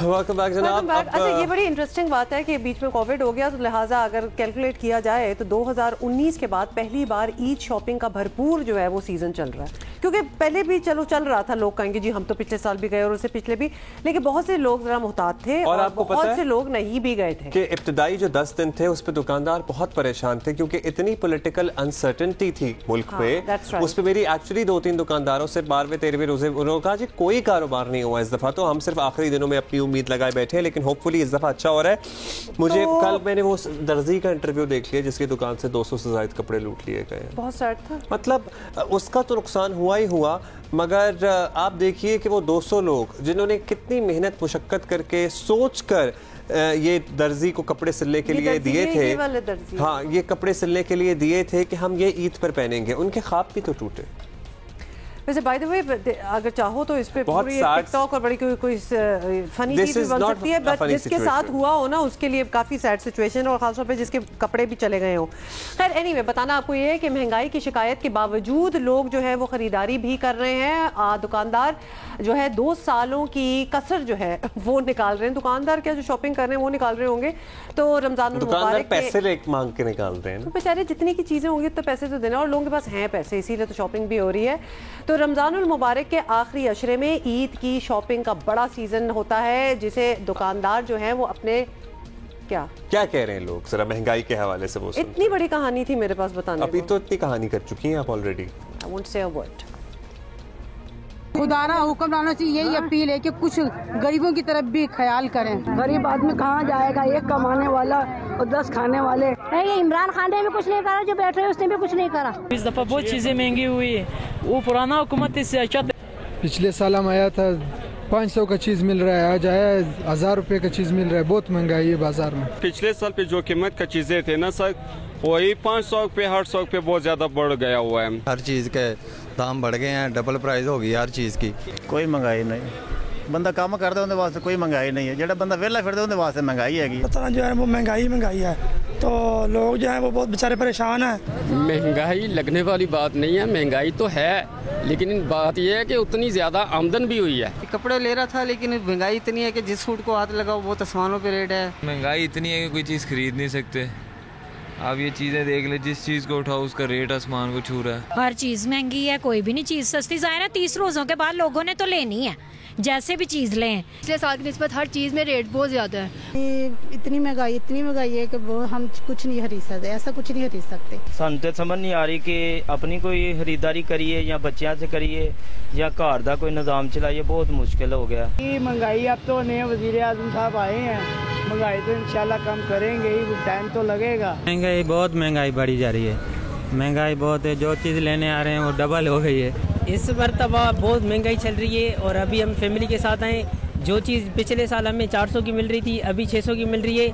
वेलकम बैक जनाब। अच्छा, ये बड़ी इंटरेस्टिंग बात है कि बीच में कोविड हो गया, तो लिहाजा अगर कैलकुलेट किया जाए तो 2019 के बाद पहली बार ईद शॉपिंग का भरपूर जो है वो सीजन चल रहा है, क्योंकि पहले भी चलो चल रहा था, लोग कहेंगे जी हम तो पिछले साल भी गए और उससे पिछले भी, लेकिन बहुत से लोग जरा मुहतात थे और आपको बहुत से लोग नहीं भी गए थे कि इब्तिदाई जो 10 दिन थे उस पर दुकानदार बहुत परेशान थे, क्योंकि इतनी पॉलिटिकल अनसर्टेनिटी थी मुल्क पे। उस पर मेरी एक्चुअली 2-3 दुकानदारों से 12वें 13वें रोजे उन्होंने कहा जी कोई कारोबार नहीं हुआ इस दफा, तो हम सिर्फ आखिरी दिनों में अपनी उम्मीद लगाए बैठे हैं, लेकिन होपफुली इस दफा अच्छा हो रहा है। मुझे कल मैंने वो दर्जी का इंटरव्यू देख लिया जिसकी दुकान से 200 से ज्यादा कपड़े लूट लिए गए। बहुत सैड था, मतलब उसका तो नुकसान हुआ ही हुआ, मगर आप देखिए कि वो 200 लोग जिन्होंने कितनी मेहनत मुशक्कत करके सोच कर ये दर्जी को कपड़े सिलने के लिए दिए थे, हाँ ये कपड़े सिलने के लिए दिए थे कि हम ये ईद पर पहनेंगे, उनके ख्वाब भी तो टूटे। वैसे बाय द वे अगर चाहो तो इस पे पूरी टिकटॉक और बड़ी कोई फनी चीज भी बन सकती है, बट जिसके साथ हुआ हो ना उसके लिए काफ़ी सैड सिचुएशन, और खासतौर पे जिसके कपड़े भी चले गए हो। खैर एनीवे, बताना आपको ये है कि महंगाई की शिकायत के बावजूद लोग जो है वो ख़रीदारी भी कर रहे हैं। दुकानदार जो है 2 सालों की कसर जो है वो निकाल रहे हैं। दुकानदार क्या जो शॉपिंग कर रहे हैं वो निकाल रहे होंगे, तो रमजान मुबारक पैसे मांग के निकाल रहे हैं, तो बेचारे जितनी की चीज़ें होंगी तो पैसे तो देना, और लोगों के पास हैं पैसे, इसीलिए तो शॉपिंग भी हो रही है। तो रमज़ानुल मुबारक के आखिरी अशरे में ईद की शॉपिंग का बड़ा सीजन होता है, जिसे दुकानदार जो हैं वो अपने क्या कह रहे हैं लोग, जरा महंगाई के हवाले से वो इतनी बड़ी कहानी थी मेरे पास बताने, अभी तो इतनी कहानी कर चुकी हैं आप already. I won't say a word. खुदारा हुक्मरानों से यही अपील है कि कुछ गरीबों की तरफ भी ख्याल करें। गरीब आदमी कहाँ जाएगा, एक कमाने वाला और 10 खाने वाले। नहीं, इमरान खान ने भी कुछ नहीं करा, जो बैठे उसने भी कुछ नहीं करा। इस दफा बहुत चीजें महंगी हुई है, वो पुराना हुकूमत इससे अच्छा। पिछले साल हम आया था 500 का चीज मिल रहा है, आज आया 1000 रुपए का चीज मिल रहा है, बहुत महंगाई है बाजार में। पिछले साल पे जो कीमत का चीजें थे ना सर, वही 500 पे 800 पे बहुत ज्यादा बढ़ गया हुआ है। हर चीज के दाम बढ़ गए हैं, डबल प्राइस हो गई हर चीज की। कोई महंगाई नहीं, बंदा काम करता उनके वास्ते कोई महंगाई नहीं है, जो बंदा वेला फिरता उनके वास्ते महंगाई है। पता जो है वो महंगाई है, तो लोग जो है वो बहुत बेचारे परेशान हैं। महंगाई लगने वाली बात नहीं है, महंगाई तो है, लेकिन बात यह है कि उतनी ज्यादा आमदन भी हुई है। कपड़े ले रहा था, लेकिन महंगाई इतनी है कि जिस सूट को हाथ लगाओ वो आसमानों पे रेट है। महंगाई इतनी है कि कोई चीज़ खरीद नहीं सकते। आप ये चीजें देख ले, जिस चीज को उठाओ उसका रेट आसमान को छू रहा है। हर चीज महंगी है, कोई भी नहीं चीज सस्ती। ज़ाहिर है 30 रोजों के बाद लोगों ने तो लेनी है, जैसे भी चीज लें। पिछले साल की निस्बत हर चीज में रेट बहुत ज्यादा है। इतनी महंगाई है कि वो हम कुछ नहीं खरीद सकते, ऐसा कुछ नहीं खरीद सकते। ਸਾਨੂੰ ਤੇ समझ नहीं आ रही कि अपनी कोई खरीदारी करिए या बच्चों से करिए या घर का कोई निजाम चलाइए, बहुत मुश्किल हो गया। महंगाई अब तो नए वजीर आजम साहब आए हैं, महंगाई तो इंशाल्लाह कम करेंगे ही, टाइम तो लगेगा। महंगाई बढ़ी जा रही है, महंगाई बहुत है, जो चीज़ लेने आ रहे हैं वो डबल हो गई है। इस मरतबा बहुत महंगाई चल रही है, और अभी हम फैमिली के साथ आए, जो चीज़ पिछले साल हमें 400 की मिल रही थी अभी 600 की मिल रही है।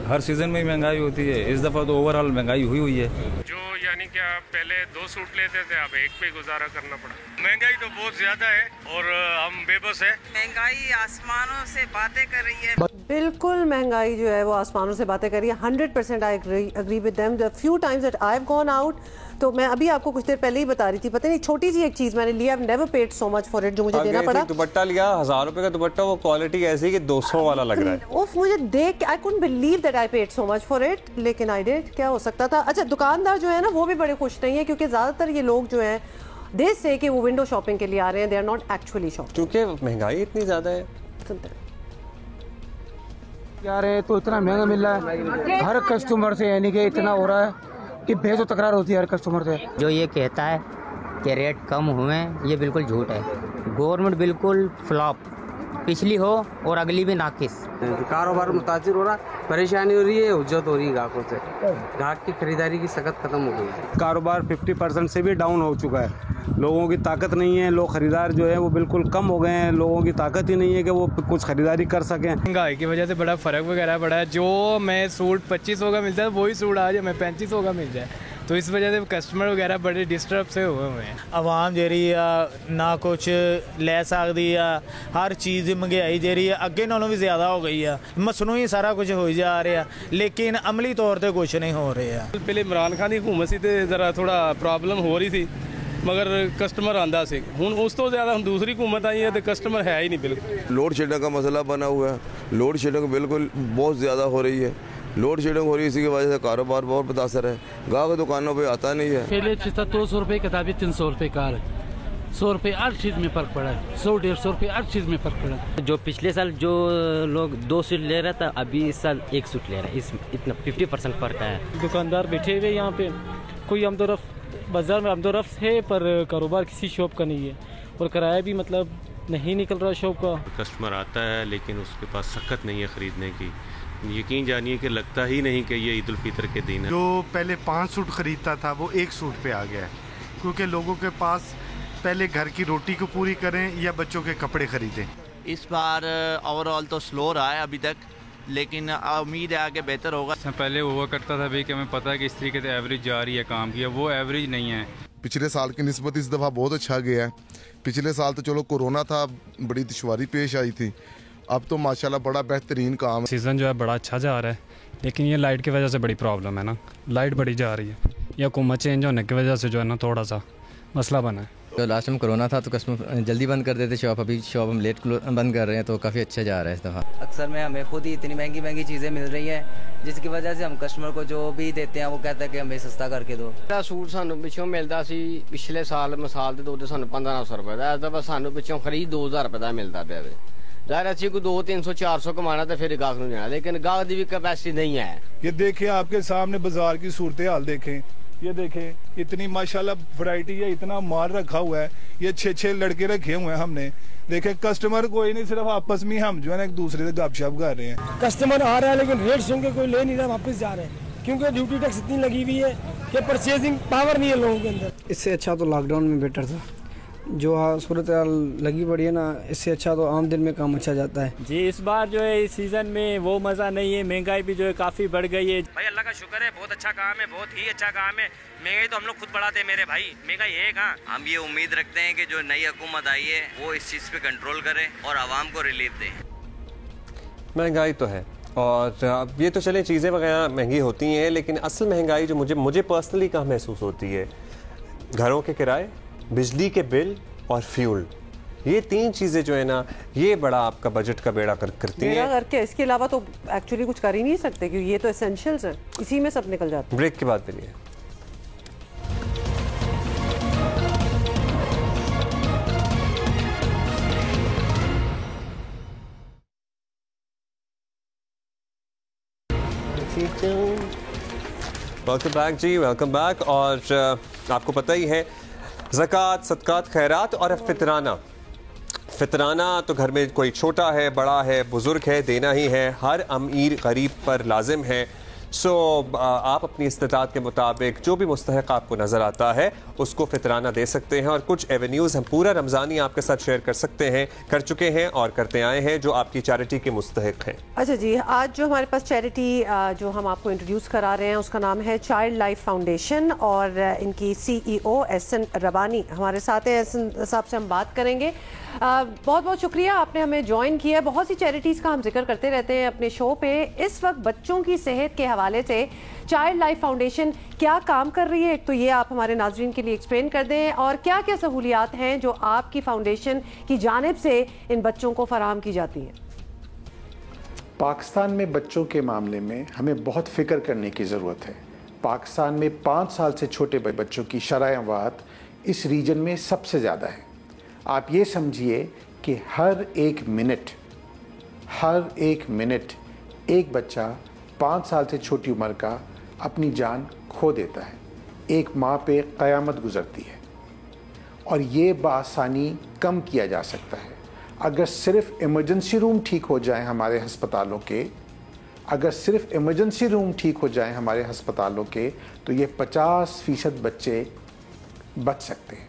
हर सीजन में महंगाई होती है, इस दफ़ा तो ओवरऑल महंगाई हुई है। जो यानी कि आप पहले 2 सूट लेते थे, अब 1 पे गुजारा करना पड़ा। महंगाई तो बहुत ज्यादा है और हम बेबस है। महंगाई आसमानों से बातें कर रही है। बिल्कुल महंगाई जो है वो आसमानों से बातें कर रही है। 100% I agree with them. The few times that I have gone out, तो मैं अभी आपको कुछ देर पहले ही बता रही थी, पता नहीं छोटी सी एक चीज मैंने लिया, I never paid so much for it, जो मुझे देना पड़ा। दुपट्टा लिया 1000 रुपए का दुपट्टा, वो क्वालिटी ऐसी कि 200 वाला लग रहा है। उफ, मुझे देख I couldn't believe that I paid so much for it, लेकिन आई डिड। क्या हो सकता था। अच्छा, दुकानदार जो है ना वो भी बड़े खुश नहीं है, क्योंकि ज़्यादातर ये लोग जो हैं देश से कि वो विंडो शॉपिंग के लिए आ रहे हैं, they are not actually shopping, क्योंकि महंगाई इतनी ज़्यादा है। सुनते हैं जा रहे तो इतना महंगा मिल रहा है हर कस्टमर से, यानी कि इतना हो रहा है कि बेहद तकरार होती है हर कस्टमर से। जो ये कहता है कि रेट कम हुए, ये बिल्कुल झूठ है। गवर्नमेंट बिल्कुल फ्लॉप, पिछली हो और अगली भी नाकिस। कारोबार मुतासिर हो रहा, परेशानी हो रही है, हुज्जत हो रही है ग्राहकों से, ग्राहक की खरीदारी की सकत खत्म हो गई है। कारोबार 50% से भी डाउन हो चुका है, लोगों की ताकत नहीं है, लोग खरीदार जो है वो बिल्कुल कम हो गए हैं, लोगों की ताकत ही नहीं है कि वो कुछ खरीदारी कर सकें। महंगाई की वजह से बड़ा फ़र्क वगैरह पड़ा है, जो मैं सूट 2500 का मिलता है वही सूट आज हमें 3500 का मिल जाए, तो इस वजह से कस्टमर वगैरह बड़े डिस्टर्ब से हुए हैं। आवाम जेरी ना कुछ ले सकती है, हर चीज़ महंगाई जेरी है अगे नालों भी ज़्यादा हो गई है, मसनू ही सारा कुछ हो जा रहा है, लेकिन अमली तौर पर कुछ नहीं हो रहा है। पहले इमरान खान की हुकूमत से ज़रा थोड़ा प्रॉब्लम हो रही थी, मगर कस्टमर आंदा से हूँ उस तो ज़्यादा हम दूसरी हुकूमत आई है तो कस्टमर है ही नहीं बिल्कुल। लोड शेडिंग का मसला बना हुआ है, लोड शेडिंग बिल्कुल बहुत ज़्यादा हो रही है, लोड शेडिंग हो रही है, इसी की वजह से कारोबार बहुत मुतासर है, गाँव दुकानों पे आता नहीं है। पहले 200 रुपये किताबें 300 रुपये कार है, 100 रुपये हर चीज़ में फ़र्क पड़ा है, 100-150 रुपये हर चीज़ में फ़र्क पड़ा है। जो पिछले साल जो लोग 2 सूट ले रहा था, अभी इस साल 1 सूट ले रहा है, इस इतना 50% फ़र्क है। दुकानदार बैठे हुए यहाँ पे, कोई आमदोरफ्त बाज़ार में आमदोरफ्त है पर कारोबार किसी शॉप का नहीं है, और किराया भी मतलब नहीं निकल रहा शॉप का। कस्टमर आता है लेकिन उसके पास सकत नहीं है ख़रीदने की, यकीन जानिए कि लगता ही नहीं कि ये ईद उल फितर के दिन है। जो पहले 5 सूट ख़रीदता था वो 1 सूट पे आ गया है, क्योंकि लोगों के पास पहले घर की रोटी को पूरी करें या बच्चों के कपड़े ख़रीदें। इस बार ओवरऑल तो स्लो रहा है अभी तक, लेकिन उम्मीद है आगे बेहतर होगा। पहले हुआ करता था भाई कि हमें पता है कि इस तरीके से एवरेज जा रही है काम की, वो एवरेज नहीं है। पिछले साल की निस्बत इस दफ़ा बहुत अच्छा गया है। पिछले साल तो चलो कोरोना था, बड़ी दुश्वारी पेश आई थी, अब तो माशाल्लाह बड़ा बेहतरीन काम है। सीज़न जो है बड़ा अच्छा जा रहा है, लेकिन ये लाइट की वजह से बड़ी प्रॉब्लम है ना, लाइट बड़ी जा रही है, या हुकूमत चेंज होने की वजह से जो है ना थोड़ा सा मसला बना है। तो लास्ट टाइम कोरोना था तो कस्टमर जल्दी बंद कर देते शॉप, अभी शॉप हम लेट बंद कर रहे हैं, तो काफ़ी अच्छा जा रहा है इस दफ़ा। अक्सर में हमें खुद ही इतनी महंगी चीज़ें मिल रही हैं, जिसकी वजह से हम कस्टमर को जो भी देते हैं वो कहता है कि हमें सस्ता करके दो। सूट सानू पिछों मिलता सी पिछले साल मिसाल के तौर पर सानू 1500 रुपये का, इस दफ़ा सानू पिछों खरीद 2000 रुपये का मिलता पाया। ज़ाहिर अच्छी कोई 200-300-400 कमाना तो फिर गाहक नहीं जाना, लेकिन गाहक की भी कैपेसिटी नहीं है। ये देखें आपके सामने बाजार की सूरत हाल देखें, ये देखें इतनी माशाल्लाह वैरायटी है, इतना माल रखा हुआ है, ये 6-6 लड़के रखे हुए हैं हमने, देखें कस्टमर कोई नहीं, सिर्फ आपस में हम जो है ना एक दूसरे से गपशप कर रहे हैं। कस्टमर आ रहा है लेकिन रेट सुन के कोई ले नहीं रहा, वापस जा रहे हैं, क्योंकि ड्यूटी टैक्स इतनी लगी हुई है कि परचेजिंग पावर नहीं है लोगों के अंदर। इससे अच्छा तो लॉकडाउन में बेटर था, जो सूरत लगी पड़ी है ना, इससे अच्छा तो आम दिन में काम अच्छा जाता है जी। इस बार जो है इस सीज़न में वो मज़ा नहीं है, महंगाई भी जो है काफ़ी बढ़ गई है। भाई अल्लाह का शुक्र है, बहुत अच्छा काम है, बहुत ही अच्छा काम है। महंगाई तो हम लोग खुद बढ़ाते हैं मेरे भाई, महंगाई है कहाँ। हम ये उम्मीद रखते हैं कि जो नई हुकूमत आई है वो इस चीज़ पे कंट्रोल करे और आवाम को रिलीफ दे। महंगाई तो है, और ये तो चले चीज़ें वगैरह महंगी होती हैं, लेकिन असल महंगाई जो मुझे पर्सनली कहाँ महसूस होती है, घरों के किराए, बिजली के बिल और फ्यूल, ये 3 चीज़ें जो है ना, ये बड़ा आपका बजट का बेड़ा करती हैं। करके इसके अलावा तो एक्चुअली कुछ कर ही नहीं सकते, क्योंकि ये तो एसेंशियल्स हैं, इसी में सब निकल जाते हैं। ब्रेक के बाद मिलिए। वेलकम बैक जी, वेलकम बैक। और आपको पता ही है, ज़कात, सदकात, खैरात और फितराना तो घर में कोई छोटा है, बड़ा है, बुज़ुर्ग है, देना ही है, हर अमीर गरीब पर लाजिम है। सो आप अपनी इस्तिताअत के मुताबिक जो भी मुस्तहिक आपको नज़र आता है उसको फितराना दे सकते हैं, और कुछ एवेन्यूज़ हम पूरा रमज़ानी आपके साथ शेयर कर सकते हैं, कर चुके हैं और करते आए हैं, जो आपकी चैरिटी के मुस्तहिक हैं। अच्छा जी, आज जो हमारे पास चैरिटी जो हम आपको इंट्रोड्यूस करा रहे हैं उसका नाम है चाइल्ड लाइफ फाउंडेशन, और इनकी CEO एहसन रबानी हमारे साथ हैं। एहसन साहब से हम बात करेंगे। बहुत बहुत शुक्रिया, आपने हमें ज्वाइन किया। बहुत सी चैरिटीज़ का हम जिक्र करते रहते हैं अपने शो पे। इस वक्त बच्चों की सेहत के हवाले से चाइल्ड लाइफ फाउंडेशन क्या काम कर रही है, एक तो ये आप हमारे नाज़रीन के लिए एक्सप्लेन कर दें, और क्या क्या सहूलियात हैं जो आपकी फाउंडेशन की जानिब से इन बच्चों को फराहम की जाती हैं। पाकिस्तान में बच्चों के मामले में हमें बहुत फ़िक्र करने की ज़रूरत है। पाकिस्तान में 5 साल से छोटे बच्चों की शरह अमवात इस रीजन में सबसे ज़्यादा है। आप ये समझिए कि हर एक मिनट एक बच्चा 5 साल से छोटी उम्र का अपनी जान खो देता है। एक माँ पे क़यामत गुज़रती है और ये बआसानी कम किया जा सकता है अगर सिर्फ इमरजेंसी रूम ठीक हो जाएं हमारे अस्पतालों के। अगर सिर्फ इमरजेंसी रूम ठीक हो जाएं हमारे अस्पतालों के तो ये 50% बच्चे बच सकते हैं।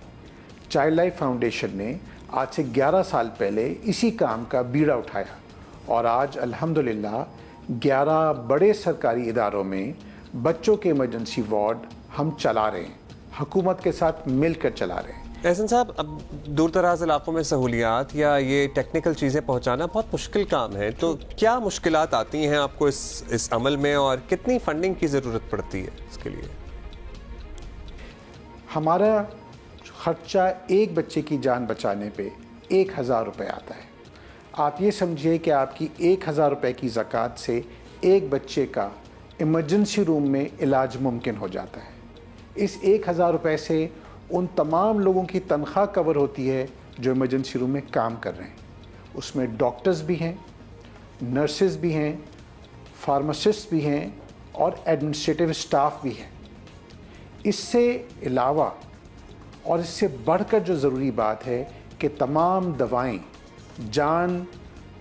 चाइल्ड लाइफ फाउंडेशन ने आज से 11 साल पहले इसी काम का बीड़ा उठाया और आज अल्हम्दुलिल्लाह 11 बड़े सरकारी इदारों में बच्चों के इमरजेंसी वार्ड हम चला रहे हैं, हुकूमत के साथ मिलकर चला रहे हैं। एहसन साहब, अब दूर दराज इलाकों में सहूलियात या ये टेक्निकल चीज़ें पहुंचाना बहुत मुश्किल काम है, तो क्या मुश्किलात आती हैं आपको इस अमल में और कितनी फंडिंग की ज़रूरत पड़ती है इसके लिए? हमारा खर्चा एक बच्चे की जान बचाने पे 1000 रुपये आता है। आप ये समझिए कि आपकी 1000 रुपये की ज़कात से एक बच्चे का इमरजेंसी रूम में इलाज मुमकिन हो जाता है। इस 1000 रुपये से उन तमाम लोगों की तनख्वाह कवर होती है जो इमरजेंसी रूम में काम कर रहे हैं। उसमें डॉक्टर्स भी हैं, नर्सेज भी हैं, फार्मासिस्ट भी हैं और एडमिनिस्ट्रेटिव स्टाफ भी हैं। इससे अलावा और इससे बढ़कर जो ज़रूरी बात है कि तमाम दवाएं, जान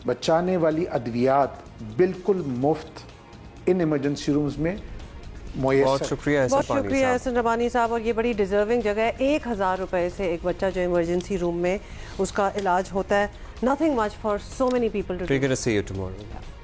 बचाने वाली अद्वियात बिल्कुल मुफ्त इन इमरजेंसी रूम्स में बहुत शुक्रिया एहसन रबानी साहब। और ये बड़ी डिजर्विंग जगह है। 1000 रुपये से एक बच्चा जो इमरजेंसी रूम में उसका इलाज होता है। Nothing much for so many people to do. We gonna see you tomorrow.